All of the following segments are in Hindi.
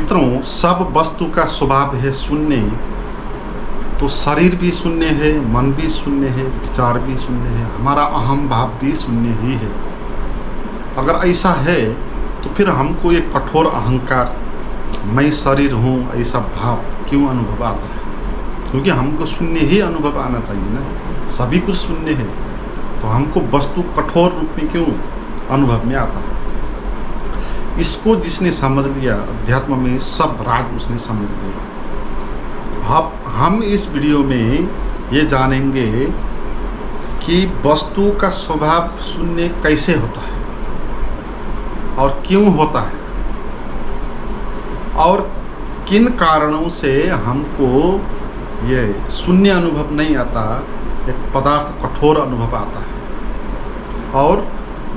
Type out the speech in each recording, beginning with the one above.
मित्रों, सब वस्तु का स्वभाव है शून्य। तो शरीर भी शून्य है, मन भी शून्य है, विचार भी शून्य है, हमारा अहम भाव भी शून्य ही है। अगर ऐसा है तो फिर हमको एक कठोर अहंकार, मैं शरीर हूँ, ऐसा भाव क्यों अनुभव आता है? क्योंकि हमको शून्य ही अनुभव आना चाहिए ना। सभी कुछ शून्य है तो हमको वस्तु कठोर रूप में क्यों अनुभव में आता है? इसको जिसने समझ लिया, अध्यात्म में सब राज उसने समझ लिया। अब हम इस वीडियो में ये जानेंगे कि वस्तु का स्वभाव शून्य कैसे होता है और क्यों होता है, और किन कारणों से हमको ये शून्य अनुभव नहीं आता, एक पदार्थ कठोर अनुभव आता है, और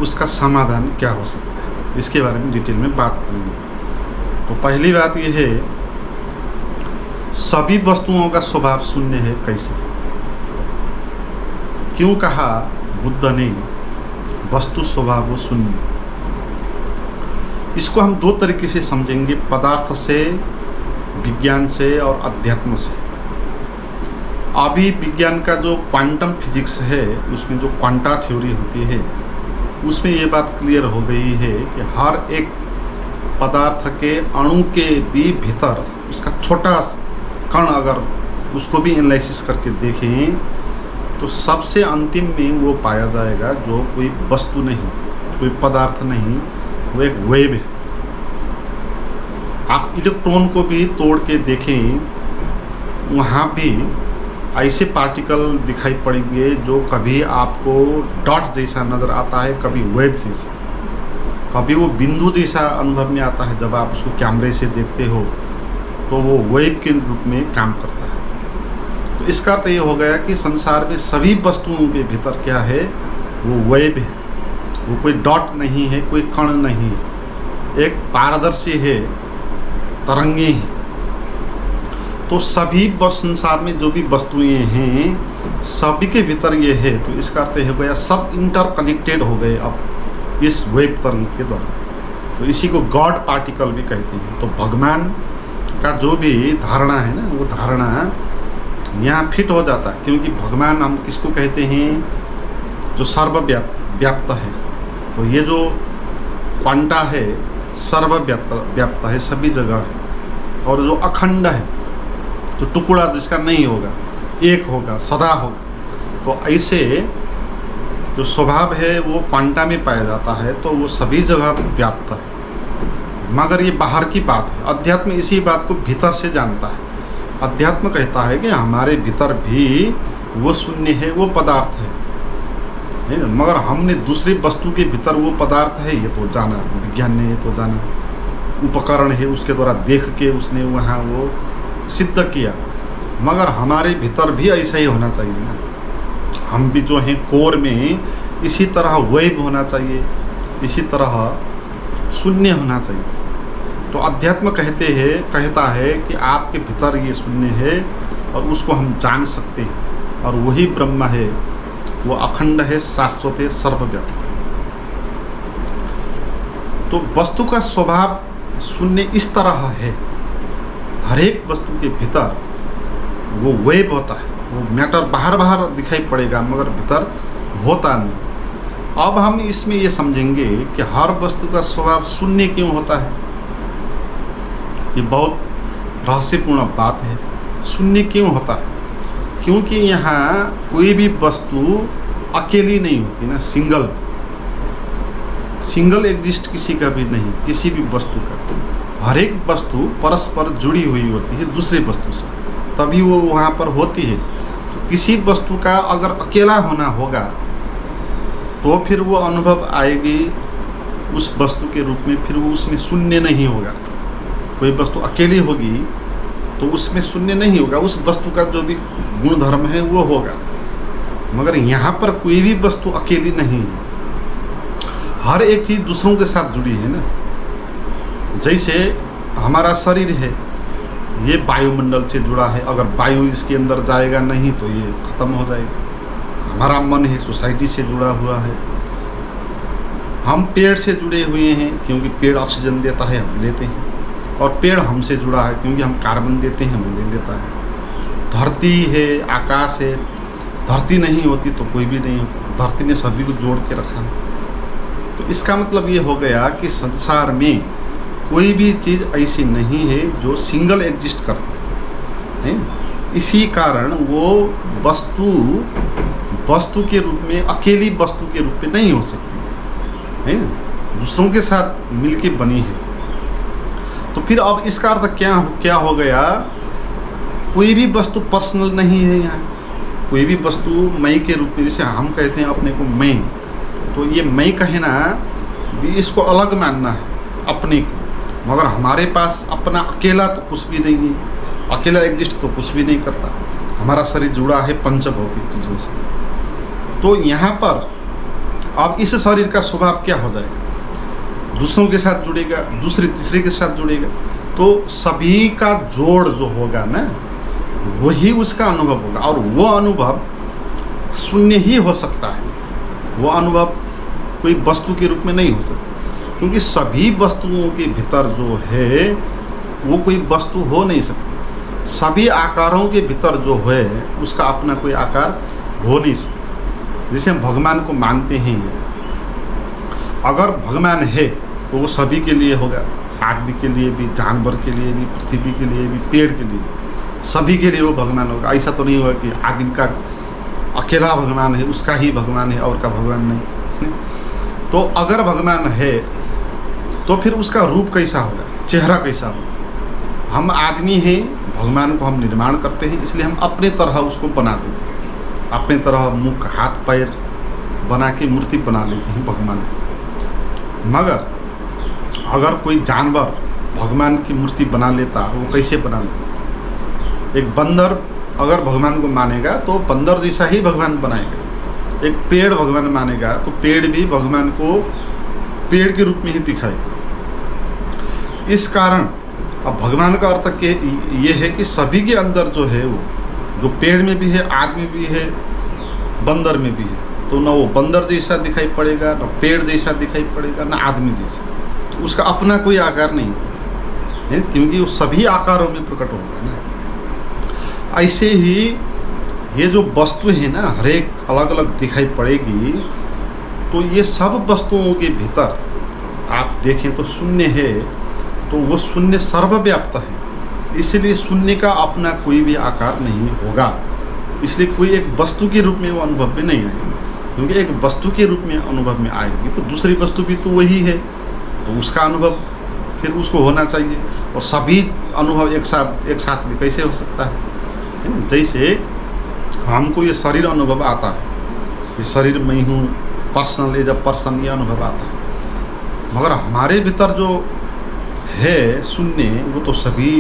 उसका समाधान क्या हो सकता है, इसके बारे में डिटेल में बात करेंगे। तो पहली बात यह है, सभी वस्तुओं का स्वभाव शून्य है कैसे? क्यों कहा बुद्ध ने वस्तु स्वभाव शून्य? इसको हम दो तरीके से समझेंगे, पदार्थ से, विज्ञान से और अध्यात्म से। अभी विज्ञान का जो क्वांटम फिजिक्स है, उसमें जो क्वांटा थ्योरी होती है, उसमें ये बात क्लियर हो गई है कि हर एक पदार्थ के अणु के भी भीतर उसका छोटा कण, अगर उसको भी एनालिसिस करके देखें तो सबसे अंतिम में वो पाया जाएगा जो कोई वस्तु नहीं, कोई पदार्थ नहीं, वो एक वेव है। आप इलेक्ट्रॉन को भी तोड़ के देखें, वहाँ भी ऐसे पार्टिकल दिखाई पड़ेंगे जो कभी आपको डॉट जैसा नज़र आता है, कभी वेव जैसा, कभी वो बिंदु जैसा अनुभव में आता है। जब आप उसको कैमरे से देखते हो तो वो वेव के रूप में काम करता है। तो इसका अर्थ ये हो गया कि संसार में सभी वस्तुओं के भीतर क्या है, वो वेव है, वो कोई डॉट नहीं है, कोई कण नहीं है, एक पारदर्शी है, तरंगे हैं। तो सभी संसार में जो भी वस्तुएं हैं, सभी के भीतर ये है। तो इसका अर्थ हो गया सब इंटरकनेक्टेड हो गए अब इस वेव तरंग के द्वारा। तो इसी को गॉड पार्टिकल भी कहते हैं। तो भगवान का जो भी धारणा है ना, वो धारणा यहाँ फिट हो जाता है, क्योंकि भगवान हम किसको कहते हैं? जो सर्वव्याप्त है। तो ये जो क्वांटा है सर्वव्याप्त है, सभी जगह है, और जो अखंड है, जो टुकड़ा जिसका नहीं होगा, एक होगा, सदा होगा। तो ऐसे जो स्वभाव है वो क्वांटा में पाया जाता है, तो वो सभी जगह व्याप्त है। मगर ये बाहर की बात है। अध्यात्म इसी बात को भीतर से जानता है। अध्यात्म कहता है कि हमारे भीतर भी वो शून्य है, वो पदार्थ है ना? मगर हमने दूसरी वस्तु के भीतर वो पदार्थ है, ये तो जाना, विज्ञान ने ये तो जाना, उपकरण है, उसके द्वारा देख के उसने वहाँ वो सिद्ध किया। मगर हमारे भीतर भी ऐसा ही होना चाहिए ना। हम भी जो हैं कोर में इसी तरह वेव होना चाहिए, इसी तरह शून्य होना चाहिए। तो अध्यात्म कहता है कि आपके भीतर ये शून्य है और उसको हम जान सकते हैं, और वही ब्रह्म है, वो अखंड है, शाश्वत है, सर्वव्यापक है। तो वस्तु का स्वभाव शून्य इस तरह है, हर एक वस्तु के भीतर वो वेव होता है, वो मैटर बाहर दिखाई पड़ेगा मगर भीतर होता नहीं। अब हम इसमें ये समझेंगे कि हर वस्तु का स्वभाव शून्य क्यों होता है। ये बहुत रहस्यपूर्ण बात है। शून्य क्यों होता है? क्योंकि यहाँ कोई भी वस्तु अकेली नहीं होती ना, सिंगल एग्जिस्ट किसी का भी नहीं, किसी भी वस्तु का। हर एक वस्तु परस्पर जुड़ी हुई होती है दूसरी वस्तु से, तभी वो वहाँ पर होती है। तो किसी वस्तु का अगर अकेला होना होगा तो फिर वो अनुभव आएगी उस वस्तु के रूप में, फिर वो उसमें शून्य नहीं होगा। कोई वस्तु अकेली होगी तो उसमें शून्य नहीं होगा, उस वस्तु का जो भी गुण धर्म है वो होगा। मगर यहाँ पर कोई भी वस्तु अकेली नहीं है, हर एक चीज़ दूसरों के साथ जुड़ी है ना। जैसे हमारा शरीर है, ये वायुमंडल से जुड़ा है, अगर वायु इसके अंदर जाएगा नहीं तो ये ख़त्म हो जाएगा। हमारा मन है, सोसाइटी से जुड़ा हुआ है। हम पेड़ से जुड़े हुए हैं, क्योंकि पेड़ ऑक्सीजन देता है, हम लेते हैं। और पेड़ हमसे जुड़ा है क्योंकि हम कार्बन देते हैं, वो ले लेता है। धरती है, आकाश है, धरती नहीं होती तो कोई भी नहीं होता, धरती ने सभी को जोड़ के रखा है। तो इसका मतलब ये हो गया कि संसार में कोई भी चीज़ ऐसी नहीं है जो सिंगल एग्जिस्ट करती है। इसी कारण वो वस्तु के रूप में, अकेली वस्तु के रूप में नहीं हो सकती है, दूसरों के साथ मिलके बनी है। तो फिर अब इसका अर्थ क्या हो गया, कोई भी वस्तु पर्सनल नहीं है यहाँ। कोई भी वस्तु मैं के रूप में, जैसे हम कहते हैं अपने को मैं, तो ये मैं कहना भी इसको अलग मानना है अपने को, मगर हमारे पास अपना अकेला तो कुछ भी नहीं है, अकेला एग्जिस्ट तो कुछ भी नहीं करता। हमारा शरीर जुड़ा है पंचभौतिक चीज़ों से। तो यहाँ पर अब इस शरीर का स्वभाव क्या हो जाएगा, दूसरों के साथ जुड़ेगा, दूसरे तीसरे के साथ जुड़ेगा, तो सभी का जोड़ जो होगा ना, वही उसका अनुभव होगा। और वो अनुभव शून्य ही हो सकता है, वो अनुभव कोई वस्तु के रूप में नहीं हो सकता, क्योंकि सभी वस्तुओं के भीतर जो है वो कोई वस्तु हो नहीं सकती। सभी आकारों के भीतर जो है उसका अपना कोई आकार हो नहीं सकता। जैसे हम भगवान को मानते हैं, अगर भगवान है तो वो सभी के लिए होगा, आदमी के लिए भी, जानवर के लिए भी, पृथ्वी के लिए भी, पेड़ के लिए, सभी के लिए वो भगवान होगा। ऐसा तो नहीं होगा कि आदमी का अकेला भगवान है, उसका ही भगवान है और का भगवान नहीं। तो अगर भगवान है तो फिर उसका रूप कैसा होगा, चेहरा कैसा होगा। हम आदमी हैं, भगवान को हम निर्माण करते हैं, इसलिए हम अपने तरह उसको बना देते हैं, अपने तरह मुख हाथ पैर बना के मूर्ति बना लेते हैं भगवान की। मगर अगर कोई जानवर भगवान की मूर्ति बना लेता, वो कैसे बना लेता, एक बंदर अगर भगवान को मानेगा तो बंदर जैसा ही भगवान बनाएगा। एक पेड़ भगवान मानेगा तो पेड़ भी भगवान को पेड़ के रूप में ही दिखाएगा। इस कारण अब भगवान का अर्थ के ये है कि सभी के अंदर जो है, वो जो पेड़ में भी है, आदमी भी है, बंदर में भी है, तो ना वो बंदर जैसा दिखाई पड़ेगा, ना पेड़ जैसा दिखाई पड़ेगा, ना आदमी जैसा। तो उसका अपना कोई आकार नहीं है, क्योंकि वो सभी आकारों में प्रकट होगा ना। ऐसे ही ये जो वस्तु है ना, हर एक अलग अलग दिखाई पड़ेगी, तो ये सब वस्तुओं के भीतर आप देखें तो शून्य है, तो वो शून्य सर्वव्याप्त है। इसलिए शून्य का अपना कोई भी आकार नहीं होगा, इसलिए कोई एक वस्तु के रूप में वो अनुभव में नहीं आएगी। क्योंकि एक वस्तु के रूप में अनुभव में आएगी तो दूसरी वस्तु भी तो वही है, तो उसका अनुभव फिर उसको होना चाहिए। और सभी अनुभव एक साथ भी कैसे हो सकता है। जैसे हमको ये शरीर अनुभव आता है, ये शरीर मैं हूँ, पर्सनल एज अ पर्सन, ये अनुभव आता है, मगर हमारे भीतर जो है शून्य, वो तो सभी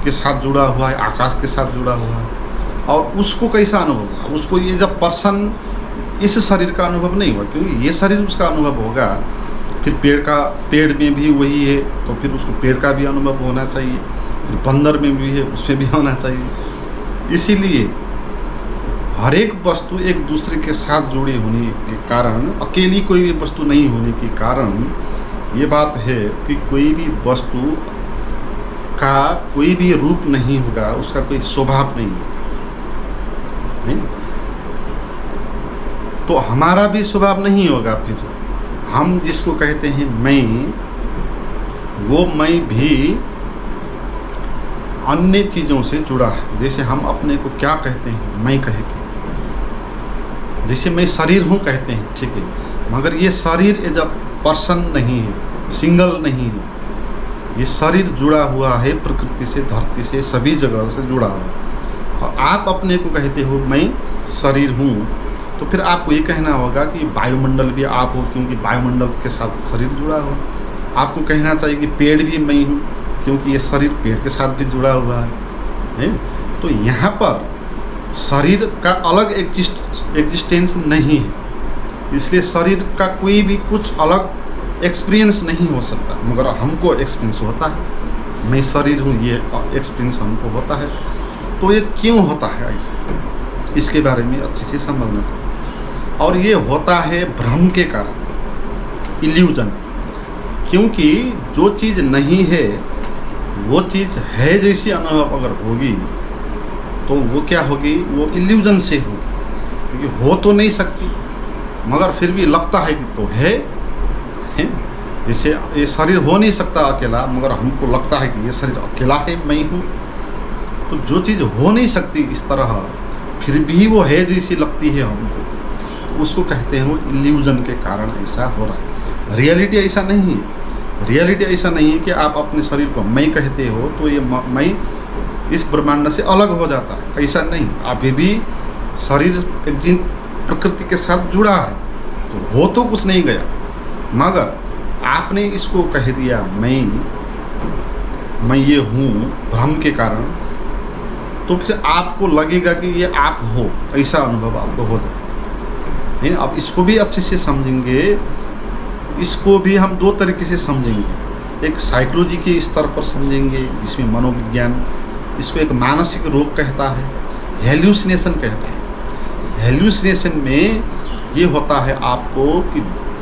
के साथ जुड़ा हुआ है, आकाश के साथ जुड़ा हुआ है। और उसको कैसा अनुभव होगा, उसको ये जब पर्सन इस शरीर का अनुभव नहीं हुआ, क्योंकि ये शरीर उसका अनुभव होगा। फिर पेड़ में भी वही है, तो फिर उसको पेड़ का भी अनुभव होना चाहिए, फिर बंदर में भी है, उसमें भी होना चाहिए। इसीलिए हर एक वस्तु एक दूसरे के साथ जुड़ी होने के कारण, अकेली कोई भी वस्तु नहीं होने के कारण ये बात है कि कोई भी वस्तु का कोई भी रूप नहीं होगा, उसका कोई स्वभाव नहीं है। तो हमारा भी स्वभाव नहीं होगा। फिर हम जिसको कहते हैं मैं, वो मैं भी अन्य चीज़ों से जुड़ा है। जैसे हम अपने को क्या कहते हैं, मैं कह के, जैसे मैं शरीर हूँ कहते हैं, ठीक है, मगर ये शरीर एज अ पर्सन नहीं है, सिंगल नहीं है। ये शरीर जुड़ा हुआ है प्रकृति से, धरती से, सभी जगह से जुड़ा हुआ है। और आप अपने को कहते हो मैं शरीर हूँ, तो फिर आपको ये कहना होगा कि वायुमंडल भी आप हो, क्योंकि वायुमंडल के साथ शरीर जुड़ा हुआ। आपको कहना चाहिए कि पेड़ भी मैं हूँ, क्योंकि ये शरीर पेड़ के साथ भी जुड़ा हुआ है। तो यहाँ पर शरीर का अलग एग्जिस्टेंस नहीं है, इसलिए शरीर का कोई भी कुछ अलग एक्सपीरियंस नहीं हो सकता, मगर हमको एक्सपीरियंस होता है। मैं शरीर हूँ, ये एक्सपीरियंस हमको होता है। तो ये क्यों होता है ऐसा, इसके बारे में अच्छे से समझना चाहिए। और ये होता है भ्रम के कारण, इल्यूजन। क्योंकि जो चीज़ नहीं है वो चीज़ है जैसी अनुभव अगर होगी तो वो क्या होगी, वो इल्यूजन से होगी, क्योंकि हो तो नहीं सकती मगर फिर भी लगता है कि तो है। जैसे ये शरीर हो नहीं सकता अकेला, मगर हमको लगता है कि ये शरीर अकेला है, मैं हूँ। तो जो चीज़ हो नहीं सकती इस तरह फिर भी वो है जैसी लगती है हमको, तो उसको कहते हैं वो इल्यूजन के कारण ऐसा हो रहा है। रियलिटी ऐसा नहीं है। रियलिटी ऐसा नहीं है कि आप अपने शरीर को मैं कहते हो तो ये मैं इस ब्रह्मांड से अलग हो जाता है, ऐसा नहीं। अभी भी शरीर एक जिन प्रकृति के साथ जुड़ा है, तो हो तो कुछ नहीं गया, मगर आपने इसको कह दिया मैं ये हूँ भ्रम के कारण, तो फिर आपको लगेगा कि ये आप हो, ऐसा अनुभव आपको हो जाए। नहीं, अब इसको भी अच्छे से समझेंगे। इसको भी हम दो तरीके से समझेंगे। एक साइकोलॉजी के स्तर पर समझेंगे जिसमें मनोविज्ञान इसको एक मानसिक रोग कहता है, हेल्यूसिनेशन कहता है। हेल्यूसिनेशन में ये होता है आपको कि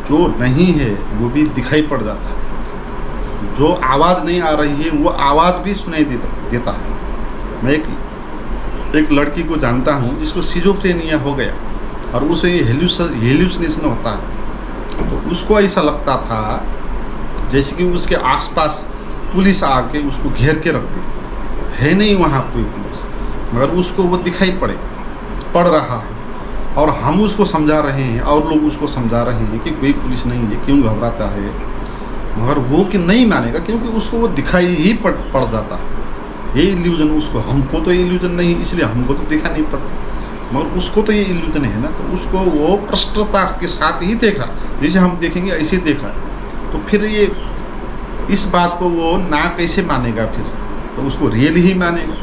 जो नहीं है वो भी दिखाई पड़ जाता है, जो आवाज़ नहीं आ रही है वो आवाज़ भी सुनाई देता है। मैं एक लड़की को जानता हूँ जिसको सिजोफ्रेनिया हो गया और उसे हेल्यूसिनेशन होता है। तो उसको ऐसा लगता था जैसे कि उसके आसपास पुलिस आके उसको घेर के रखती है नहीं वहाँ कोई पुलिस, मगर उसको वो दिखाई पड़ रहा है और हम उसको समझा रहे हैं और लोग उसको समझा रहे हैं कि कोई पुलिस नहीं है, क्यों घबराता है, मगर वो कि नहीं मानेगा क्योंकि उसको वो दिखाई ही पड़ जाता है। ये इल्यूजन उसको, हमको तो ये इल्यूजन नहीं, इसलिए हमको तो दिखा नहीं पड़ता, मगर उसको तो ये इल्यूजन है ना, तो उसको वो प्रष्टता के साथ ही देख रहा, जैसे हम देखेंगे ऐसे देख रहा है। तो फिर ये इस बात को वो ना कैसे मानेगा, फिर तो उसको रियल ही मानेगा।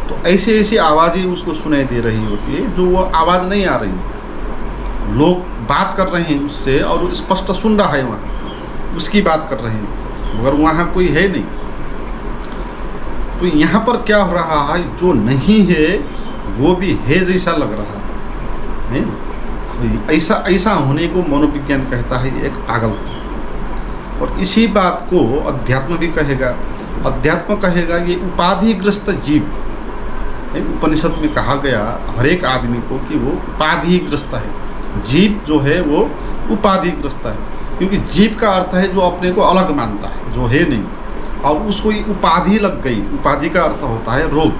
तो ऐसे ऐसी आवाज़ें उसको सुनाई दे रही होती है जो वो आवाज़ नहीं आ रही। लोग बात कर रहे हैं उससे और स्पष्ट सुन रहा है, वहाँ उसकी बात कर रहे हैं, मगर वहाँ कोई है नहीं। तो यहाँ पर क्या हो रहा है, जो नहीं है वो भी है जैसा लग रहा है। तो ऐसा होने को मनोविज्ञान कहता है एक पागलपन। और इसी बात को अध्यात्म भी कहेगा। अध्यात्म कहेगा ये उपाधिग्रस्त जीव। उपनिषद में कहा गया हर एक आदमी को कि वो उपाधिग्रस्त है। जीव जो है वो उपाधिग्रस्त है, क्योंकि जीव का अर्थ है जो अपने को अलग मानता है, जो है नहीं, और उसको ये उपाधि लग गई। उपाधि का अर्थ होता है रोग,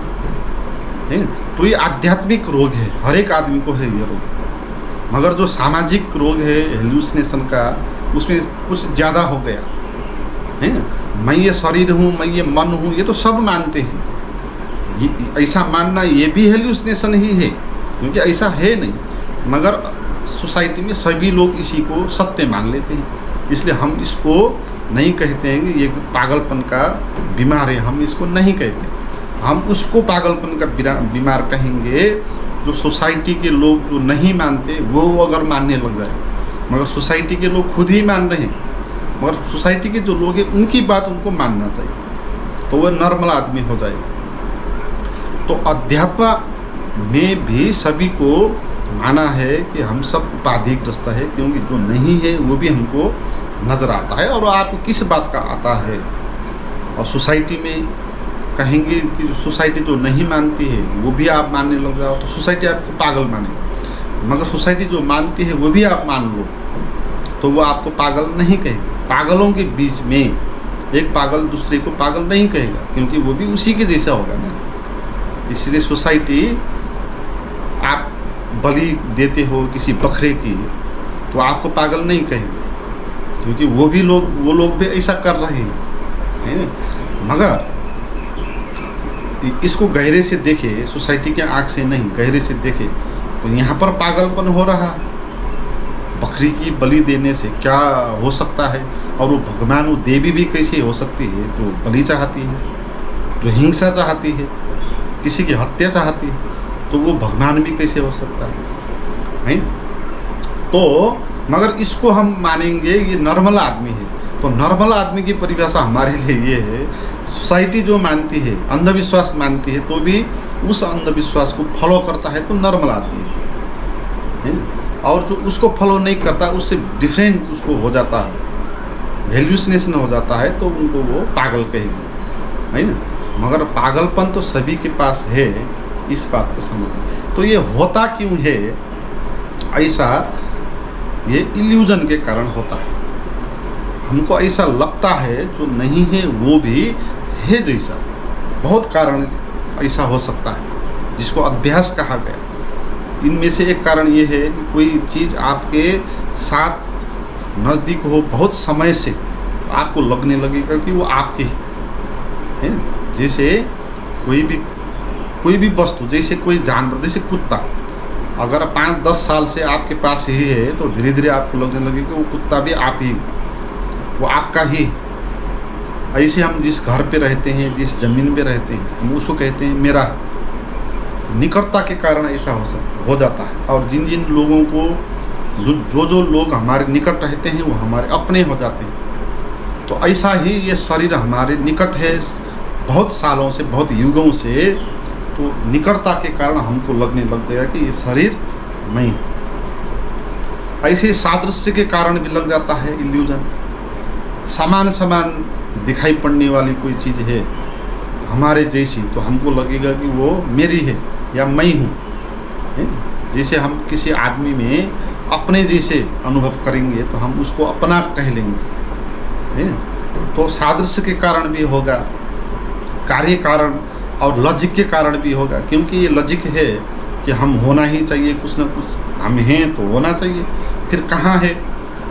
है। तो ये आध्यात्मिक रोग है, हर एक आदमी को है ये रोग। मगर जो सामाजिक रोग है हेल्यूसिनेशन का, उसमें कुछ ज़्यादा हो गया है। मैं ये शरीर हूँ, मैं ये मन हूँ, ये तो सब मानते हैं। ये ऐसा मानना ये भी हेल्यूसिनेशन ही है, क्योंकि ऐसा है नहीं, मगर सोसाइटी में सभी लोग इसी को सत्य मान लेते हैं। इसलिए हम इसको नहीं कहते हैं कि ये पागलपन का बीमार है, हम इसको नहीं कहते। हम उसको पागलपन का बीमार कहेंगे जो सोसाइटी के लोग जो नहीं मानते वो अगर मानने लग जाए, मगर सोसाइटी के लोग खुद ही मान रहे हैं, मगर सोसाइटी के जो लोग हैं उनकी बात उनको मानना चाहिए, तो वह नॉर्मल आदमी हो जाएगा। तो अध्यात्म में भी सभी को माना है कि हम सब उपाधिग्रस्त है, क्योंकि जो नहीं है वो भी हमको नज़र आता है। और आपको किस बात का आता है, और सोसाइटी में कहेंगे कि सोसाइटी जो नहीं मानती है वो भी आप मानने लग जाओ तो सोसाइटी आपको पागल मानेगी, मगर सोसाइटी जो मानती है वो भी आप मान लो तो वो आपको पागल नहीं कहेगी। पागलों के बीच में एक पागल दूसरे को पागल नहीं कहेगा, क्योंकि वो भी उसी के जैसा होगा ना। इसलिए सोसाइटी, आप बलि देते हो किसी बकरे की तो आपको पागल नहीं कहेंगे, क्योंकि वो लोग भी ऐसा कर रहे हैं, है ना। मगर इसको गहरे से देखे, सोसाइटी के आँख से नहीं, गहरे से देखे तो यहाँ पर पागलपन हो रहा है। बकरी की बलि देने से क्या हो सकता है, और वो भगवान, वो देवी भी कैसे हो सकती है जो बलि चाहती है, जो हिंसा चाहती है, किसी की हत्या चाहती है, तो वो भगवान भी कैसे हो सकता है। तो मगर इसको हम मानेंगे ये नॉर्मल आदमी है। तो नॉर्मल आदमी की परिभाषा हमारे लिए ये है, सोसाइटी जो मानती है, अंधविश्वास मानती है, तो भी उस अंधविश्वास को फॉलो करता है तो नॉर्मल आदमी है। और जो उसको फॉलो नहीं करता, उससे डिफरेंट उसको हो जाता है, हेल्यूसिनेशन हो जाता है, तो उनको वो पागल कहेंगे। है ना, मगर पागलपन तो सभी के पास है, इस बात को समझ। तो ये होता क्यों है ऐसा, ये इल्यूजन के कारण होता है। हमको ऐसा लगता है जो नहीं है वो भी है जैसा। बहुत कारण ऐसा हो सकता है जिसको अभ्यास कहा गया। इनमें से एक कारण ये है कि कोई चीज़ आपके साथ नज़दीक हो बहुत समय से, आपको लगने लगेगा कि वो आपकी है ना। जैसे कोई भी वस्तु, जैसे कोई जानवर, जैसे कुत्ता, अगर 5-10 साल से आपके पास ही है तो धीरे धीरे आपको लगने लगेगा कि वो कुत्ता भी आप ही, वो आपका ही। ऐसे हम जिस घर पे रहते हैं, जिस ज़मीन पे रहते हैं, हम उसको कहते हैं मेरा। निकटता के कारण ऐसा हो जाता है। और जिन जिन लोगों को जो लोग हमारे निकट रहते हैं वो हमारे अपने हो जाते हैं। तो ऐसा ही ये शरीर हमारे निकट है बहुत सालों से, बहुत युगों से। तो निकटता के कारण हमको लगने लग गया कि ये शरीर मैं। ऐसे सादृश्य के कारण भी लग जाता है इल्यूजन। समान दिखाई पड़ने वाली कोई चीज़ है हमारे जैसी, तो हमको लगेगा कि वो मेरी है या मैं हूँ। जैसे हम किसी आदमी में अपने जैसे अनुभव करेंगे तो हम उसको अपना कह लेंगे, है ना। तो सादृश्य के कारण भी होगा, कार्य कारण और लॉजिक के कारण भी होगा। क्योंकि ये लॉजिक है कि हम होना ही चाहिए, कुछ ना कुछ हम हैं तो होना चाहिए। फिर कहाँ है,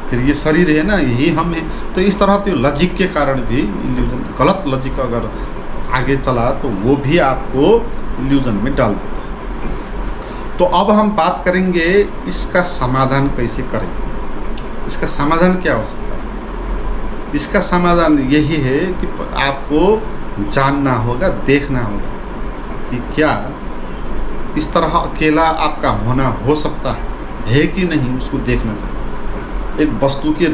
फिर ये शरीर है ना, यही हम है। तो इस तरह तो लॉजिक के कारण भी इल्यूजन, गलत लॉजिक अगर आगे चला तो वो भी आपको इल्यूजन में डाल देता है। तो अब हम बात करेंगे इसका समाधान कैसे करें। इसका समाधान क्या हो सकता है? इसका समाधान यही है कि आपको जानना होगा, देखना होगा कि क्या इस तरह अकेला आपका होना हो सकता है कि नहीं, उसको देखना चाहिए। एक वस्तु के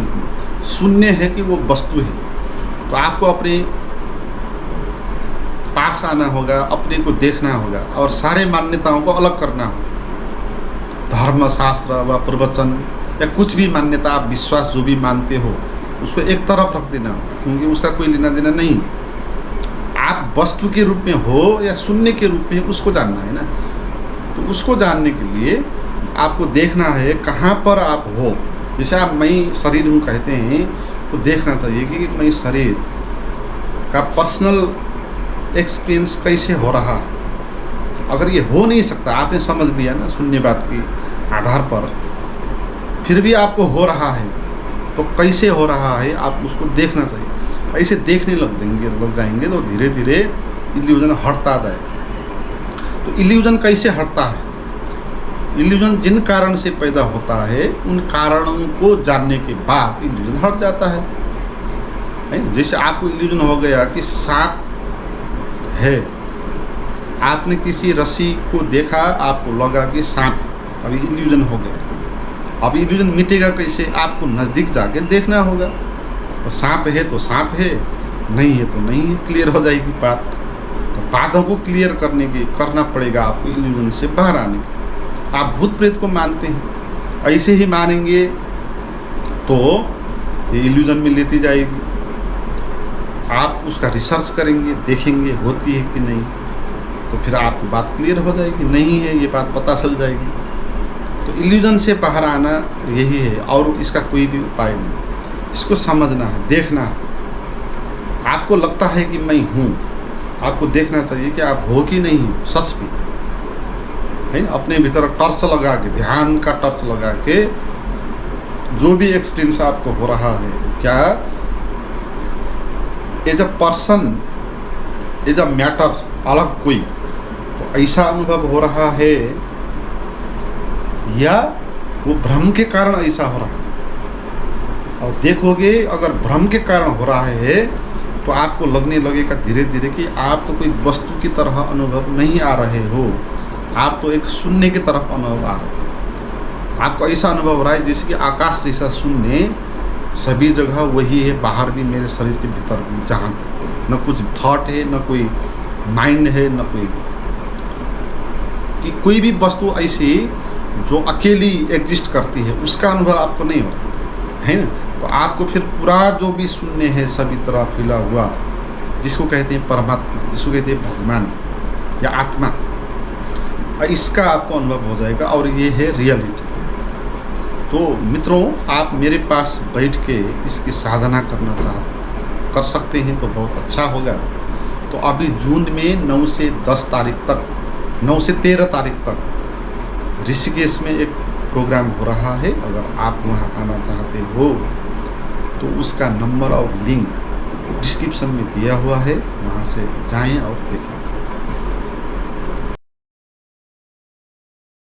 शून्य है कि वो वस्तु है, तो आपको अपने पास आना होगा, अपने को देखना होगा और सारे मान्यताओं को अलग करना होगा। धर्म शास्त्र व प्रवचन या कुछ भी मान्यता, आप विश्वास जो भी मानते हो, उसको एक तरफ रख देना होगा, क्योंकि उसका कोई लेना देना नहीं। आप वस्तु के रूप में हो या शून्य के रूप में, उसको जानना है ना। तो उसको जानने के लिए आपको देखना है कहाँ पर आप हो। जैसे आप मैं शरीर हूँ कहते हैं, तो देखना चाहिए कि मैं शरीर का पर्सनल एक्सपीरियंस कैसे हो रहा है। अगर ये हो नहीं सकता, आपने समझ लिया ना शून्यवाद के आधार पर, फिर भी आपको हो रहा है, तो कैसे हो रहा है आप उसको देखना चाहिए। ऐसे देखने लग जाएंगे तो धीरे धीरे इल्यूजन हटता जाएगा। तो इल्यूजन कैसे हटता है? इल्यूजन जिन कारण से पैदा होता है, उन कारणों को जानने के बाद इल्यूजन हट जाता है। जैसे आपको इल्यूजन हो गया कि सांप है, आपने किसी रस्सी को देखा, आपको लगा कि सांप, अभी इल्यूजन हो गया। अब इल्यूजन मिटेगा कैसे? आपको नज़दीक जाके देखना होगा। तो सांप है तो सांप है, नहीं है तो नहीं है, क्लियर हो जाएगी बात। तो बातों को क्लियर करना पड़ेगा आपको इल्यूजन से बाहर आने के। आप भूत प्रेत को मानते हैं, ऐसे ही मानेंगे तो ये इल्यूजन में लेती जाएगी। आप उसका रिसर्च करेंगे, देखेंगे होती है कि नहीं, तो फिर आपको बात क्लियर हो जाएगी। नहीं है, ये बात पता चल जाएगी। तो इल्यूजन से बाहर आना यही है, और इसका कोई भी उपाय नहीं। इसको समझना है, देखना है। आपको लगता है कि मैं हूँ, आपको देखना चाहिए कि आप हो कि नहीं हो, सच में है ना। अपने भीतर टर्च लगा के, ध्यान का टर्च लगा के, जो भी एक्सपीरियंस आपको हो रहा है, क्या as a person, as a matter, अलग कोई, तो ऐसा अनुभव हो रहा है, या वो भ्रम के कारण ऐसा हो रहा है। और देखोगे अगर भ्रम के कारण हो रहा है तो आपको लगने लगेगा धीरे धीरे कि आप तो कोई वस्तु की तरह अनुभव नहीं आ रहे हो, आप तो एक शून्य की तरफ अनुभव आ रहे हो। आपको ऐसा अनुभव हो रहा है जैसे कि आकाश जैसा शून्य सभी जगह वही है, बाहर भी, मेरे शरीर के भीतर भी, जहाँ न कुछ थॉट है, न कोई माइंड है, न कोई कि कोई भी वस्तु ऐसी जो अकेली एग्जिस्ट करती है, उसका अनुभव आपको नहीं होता है ना। तो आपको फिर पूरा जो भी शून्य है सभी तरह फैला हुआ, जिसको कहते हैं परमात्मा, जिसको कहते हैं भगवान या आत्मा, इसका आपको अनुभव हो जाएगा और ये है रियलिटी। तो मित्रों, आप मेरे पास बैठ के इसकी साधना कर सकते हैं तो बहुत अच्छा होगा। तो अभी जून में 9 से 10 तारीख तक, 9 से 13 तारीख तक ऋषिकेश में एक प्रोग्राम हो रहा है। अगर आप वहाँ आना चाहते हो तो उसका नंबर और लिंक डिस्क्रिप्शन में दिया हुआ है, वहाँ से जाएं और देखें।